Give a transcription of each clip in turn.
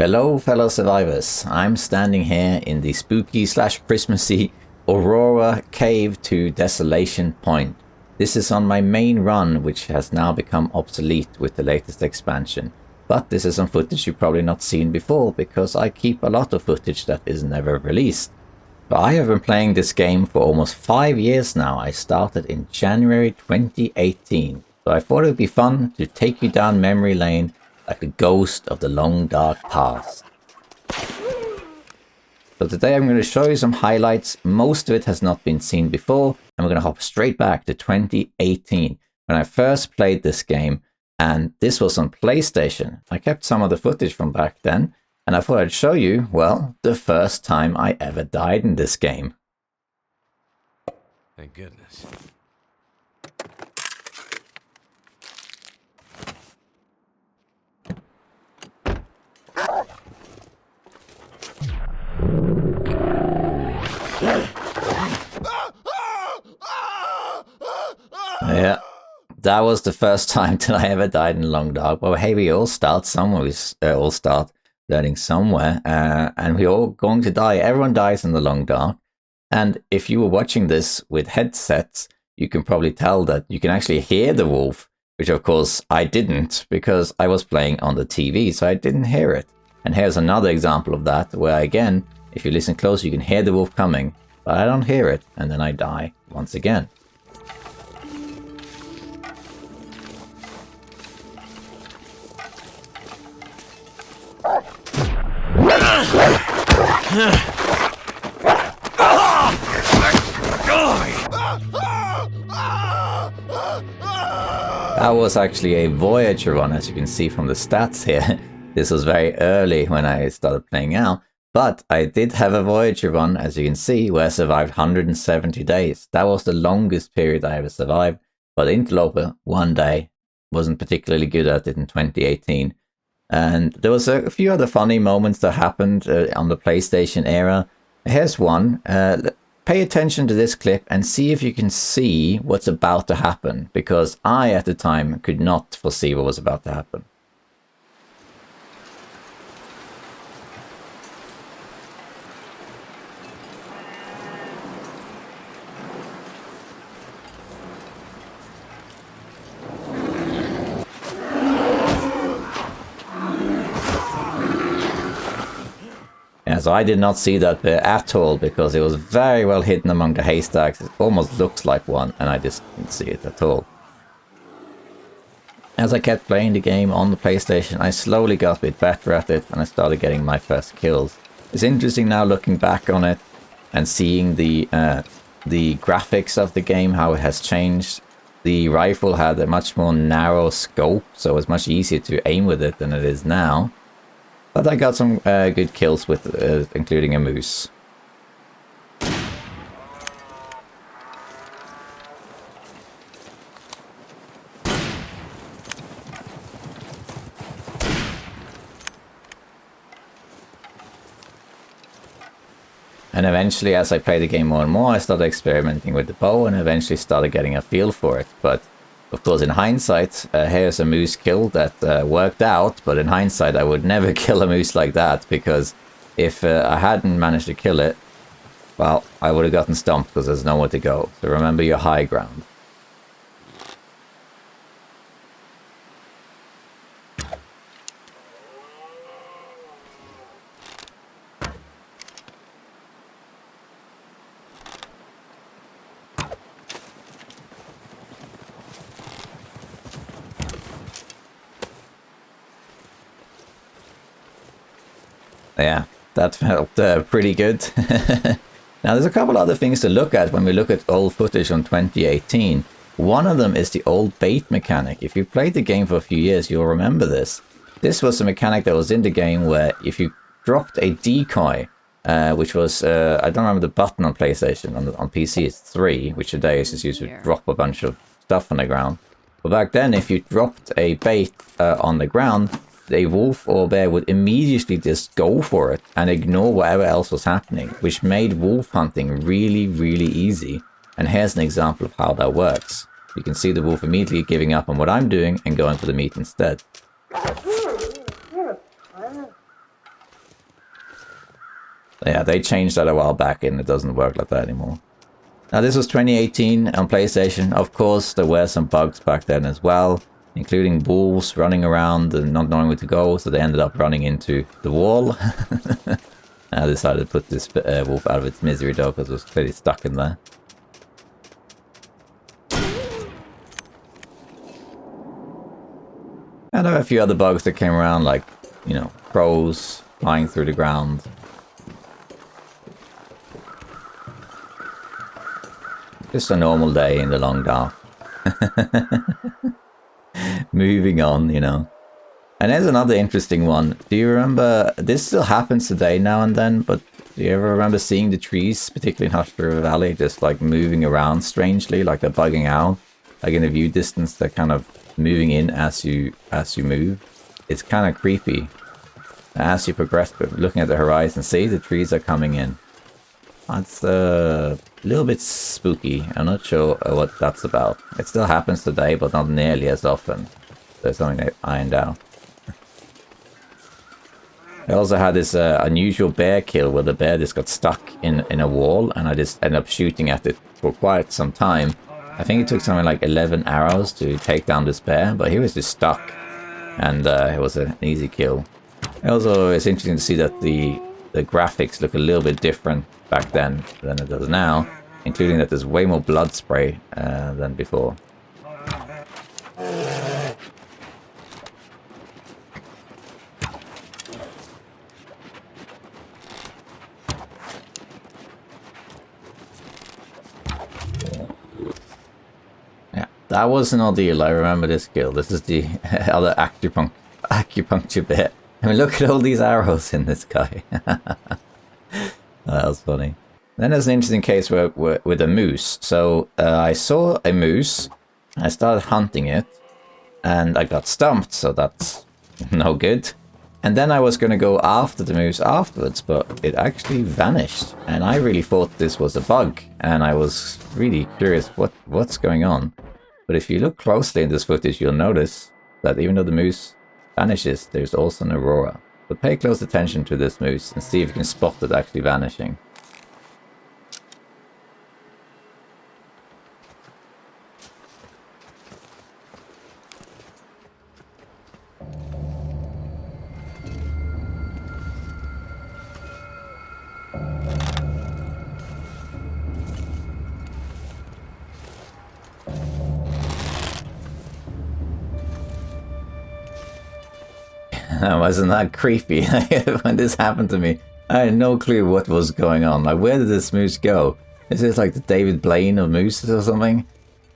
Hello fellow survivors, I'm standing here in the spooky / Christmassy Aurora Cave to Desolation Point. This is on my main run, which has now become obsolete with the latest expansion. But this is some footage you've probably not seen before, because I keep a lot of footage that is never released. But I have been playing this game for almost 5 years now. I started in January 2018. So I thought it would be fun to take you down memory lane like a ghost of the long dark past. So today I'm going to show you some highlights. Most of it has not been seen before, and we're going to hop straight back to 2018 when I first played this game, and this was on PlayStation. I kept some of the footage from back then, and I thought I'd show you, well, the first time I ever died in this game. Thank goodness. Yeah, that was the first time that I ever died in Long Dark. Well, hey, we all start somewhere. We all start learning somewhere, and we're all going to die. Everyone dies in the Long Dark. And if you were watching this with headsets, you can probably tell that you can actually hear the wolf, which of course I didn't, because I was playing on the TV, so I didn't hear it. And here's another example of that, where again, if you listen close, you can hear the wolf coming, but I don't hear it, and then I die once again. That was actually a Voyager run, as you can see from the stats here. This was very early when I started playing out, but I did have a Voyager run, as you can see, where I survived 170 days. That was the longest period I ever survived, but Interloper, one day, wasn't particularly good at it in 2018. And there was a few other funny moments that happened on the PlayStation era. Here's one. Pay attention to this clip and see if you can see what's about to happen, because I, at the time, could not foresee what was about to happen. Yeah, so I did not see that bit at all, because it was very well hidden among the haystacks. It almost looks like one, and I just didn't see it at all. As I kept playing the game on the PlayStation, I slowly got a bit better at it, and I started getting my first kills. It's interesting now looking back on it and seeing the graphics of the game, how it has changed. The rifle had a much more narrow scope, so it was much easier to aim with it than it is now. But I got some good kills with including a moose. And eventually, as I played the game more and more, I started experimenting with the bow and eventually started getting a feel for it. But of course, in hindsight, here's a moose kill that worked out, but in hindsight, I would never kill a moose like that, because if I hadn't managed to kill it, well, I would have gotten stumped because there's nowhere to go. So remember your high ground. Yeah, that felt pretty good. Now, there's a couple other things to look at when we look at old footage from 2018. One of them is the old bait mechanic. If you played the game for a few years, you'll remember this. This was a mechanic that was in the game where if you dropped a decoy, which was, I don't remember the button on PlayStation, on PC it's 3, which today is just used to drop a bunch of stuff on the ground. But back then, if you dropped a bait on the ground, a wolf or bear would immediately just go for it and ignore whatever else was happening, which made wolf hunting really, really easy. And here's an example of how that works. You can see the wolf immediately giving up on what I'm doing and going for the meat instead. Yeah, they changed that a while back and it doesn't work like that anymore. Now this was 2018 on PlayStation. Of course, there were some bugs back then as well, including wolves running around and not knowing where to go, so they ended up running into the wall. I decided to put this wolf out of its misery though, because it was clearly stuck in there. And there were a few other bugs that came around, like, you know, crows flying through the ground. Just a normal day in the long dark. Moving on, you know. And there's another interesting one. Do you remember, this still happens today now and then, but do you ever remember seeing the trees, particularly in Hush River Valley, just like moving around strangely, like they're bugging out? Like in the view distance, they're kind of moving in as you move. It's kind of creepy. As you progress, but looking at the horizon, see the trees are coming in. That's a little bit spooky. I'm not sure what that's about. It still happens today, but not nearly as often. There's something they ironed out. I also had this unusual bear kill where the bear just got stuck in a wall, and I just ended up shooting at it for quite some time. I think it took something like 11 arrows to take down this bear, but he was just stuck, and it was an easy kill. Also, it's interesting to see that the graphics look a little bit different back then than it does now, including that there's way more blood spray than before. Yeah, that was an ordeal. I remember this kill. This is the other acupuncture bit. I mean, look at all these arrows in this guy. That was funny. Then there's an interesting case with a moose. So I saw a moose, I started hunting it, and I got stumped, so that's no good. And then I was going to go after the moose afterwards, but it actually vanished. And I really thought this was a bug, and I was really curious what's going on. But if you look closely in this footage, you'll notice that even though the moose vanishes, there's also an aurora. But pay close attention to this moose and see if you can spot it actually vanishing. Wasn't that creepy? When this happened to me, I had no clue what was going on. Like, where did this moose go? Is this like the David Blaine of mooses or something?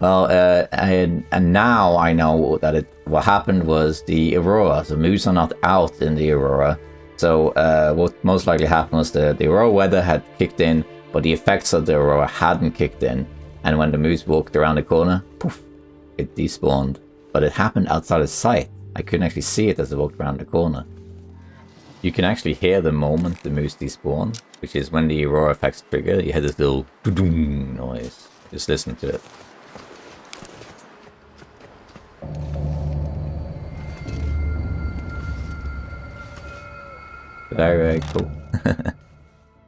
Well, and now I know that what happened was the aurora. The moose are not out in the aurora. So what most likely happened was the aurora weather had kicked in, but the effects of the aurora hadn't kicked in. And when the moose walked around the corner, poof, it despawned. But it happened outside of sight. I couldn't actually see it as it walked around the corner. You can actually hear the moment the moose despawned, which is when the aurora effects trigger. You hear this little doo-doo noise. Just listen to it. Very, very cool.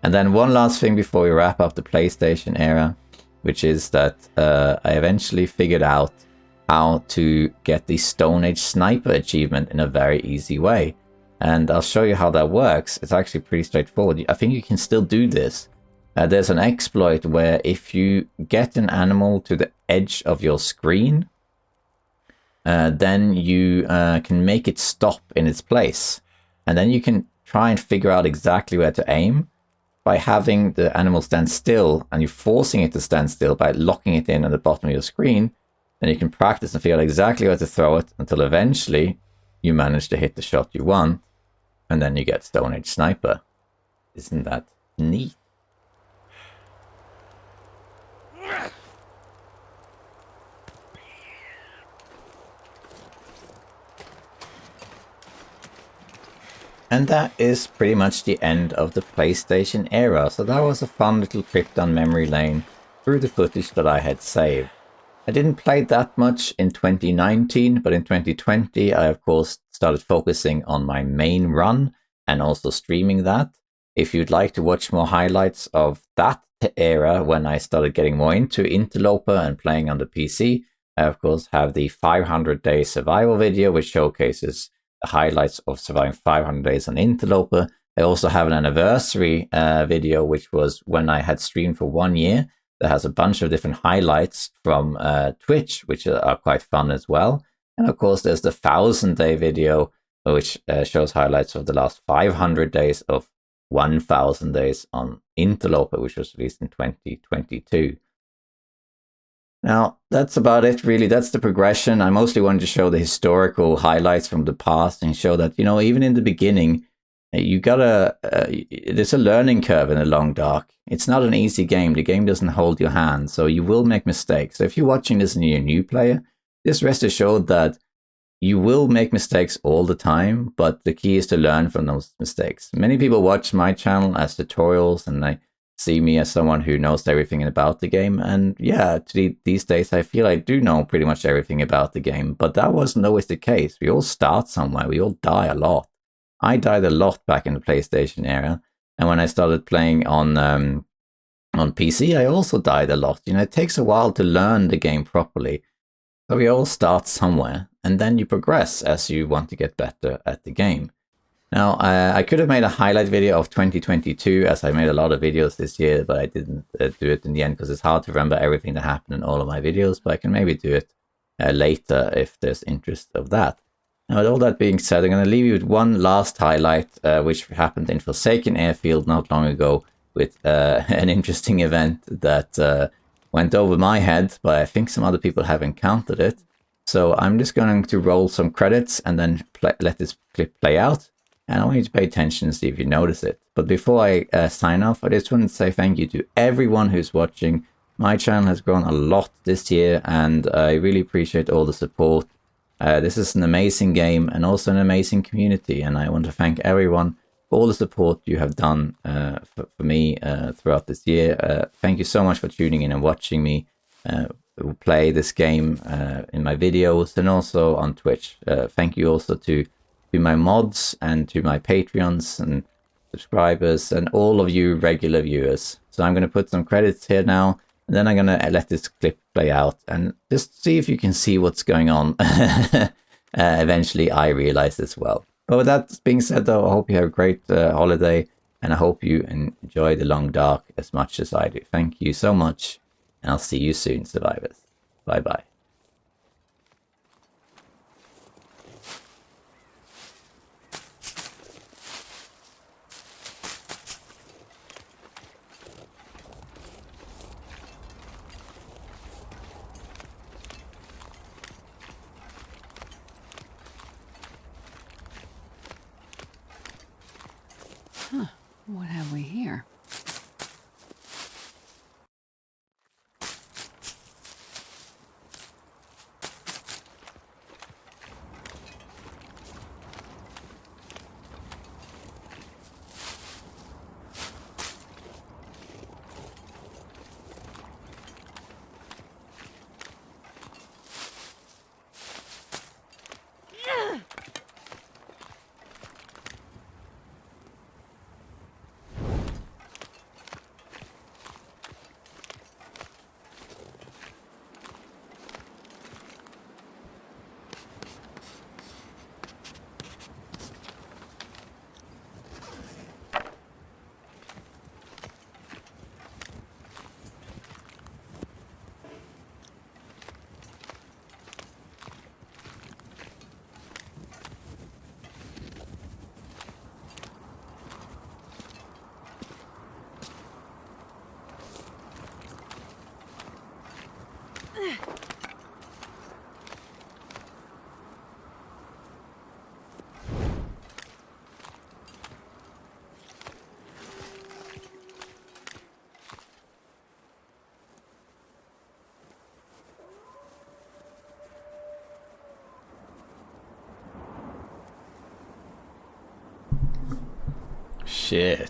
And then one last thing before we wrap up the PlayStation era, which is that I eventually figured out how to get the Stone Age Sniper achievement in a very easy way. And I'll show you how that works. It's actually pretty straightforward. I think you can still do this. There's an exploit where if you get an animal to the edge of your screen, then you can make it stop in its place. And then you can try and figure out exactly where to aim by having the animal stand still, and you're forcing it to stand still by locking it in at the bottom of your screen. Then you can practice and figure out exactly where to throw it until eventually you manage to hit the shot you want, and then you get Stone Age Sniper. Isn't that neat? And that is pretty much the end of the PlayStation era. So that was a fun little trip down memory lane through the footage that I had saved. I didn't play that much in 2019, but in 2020, I of course started focusing on my main run and also streaming that. If you'd like to watch more highlights of that era when I started getting more into Interloper and playing on the PC, I of course have the 500-day survival video, which showcases the highlights of surviving 500 days on Interloper. I also have an anniversary video, which was when I had streamed for 1 year. That has a bunch of different highlights from Twitch, which are quite fun as well. And of course, there's the 1000-day video, which shows highlights of the last 500 days of 1000 days on Interloper, which was released in 2022. Now, that's about it, really. That's the progression. I mostly wanted to show the historical highlights from the past and show that, even in the beginning, you gotta, there's a learning curve in the Long Dark. It's not an easy game. The game doesn't hold your hand, so you will make mistakes. So if you're watching this and you're a new player, just rest assured that you will make mistakes all the time, but the key is to learn from those mistakes. Many people watch my channel as tutorials, and they see me as someone who knows everything about the game. And yeah, these days I feel I do know pretty much everything about the game, but that wasn't always the case. We all start somewhere. We all die a lot. I died a lot back in the PlayStation era, and when I started playing on PC, I also died a lot. It takes a while to learn the game properly. So we all start somewhere, and then you progress as you want to get better at the game. Now, I could have made a highlight video of 2022, as I made a lot of videos this year, but I didn't do it in the end because it's hard to remember everything that happened in all of my videos, but I can maybe do it later if there's interest of that. Now, with all that being said, I'm going to leave you with one last highlight, which happened in Forsaken Airfield not long ago, with an interesting event that went over my head, but I think some other people have encountered it. So I'm just going to roll some credits and then let this clip play out. And I want you to pay attention and see if you notice it. But before I sign off, I just want to say thank you to everyone who's watching. My channel has grown a lot this year, and I really appreciate all the support. This is an amazing game and also an amazing community, and I want to thank everyone for all the support you have done for me throughout this year. Thank you so much for tuning in and watching me play this game in my videos and also on Twitch. Thank you also to my mods and to my Patreons and subscribers and all of you regular viewers. So I'm going to put some credits here now, and then I'm going to let this clip play out and just see if you can see what's going on. Eventually I realize as well. But with that being said, though, I hope you have a great holiday, and I hope you enjoy the Long Dark as much as I do. Thank you so much, and I'll see you soon, survivors. Bye-bye. What have we here? Shit.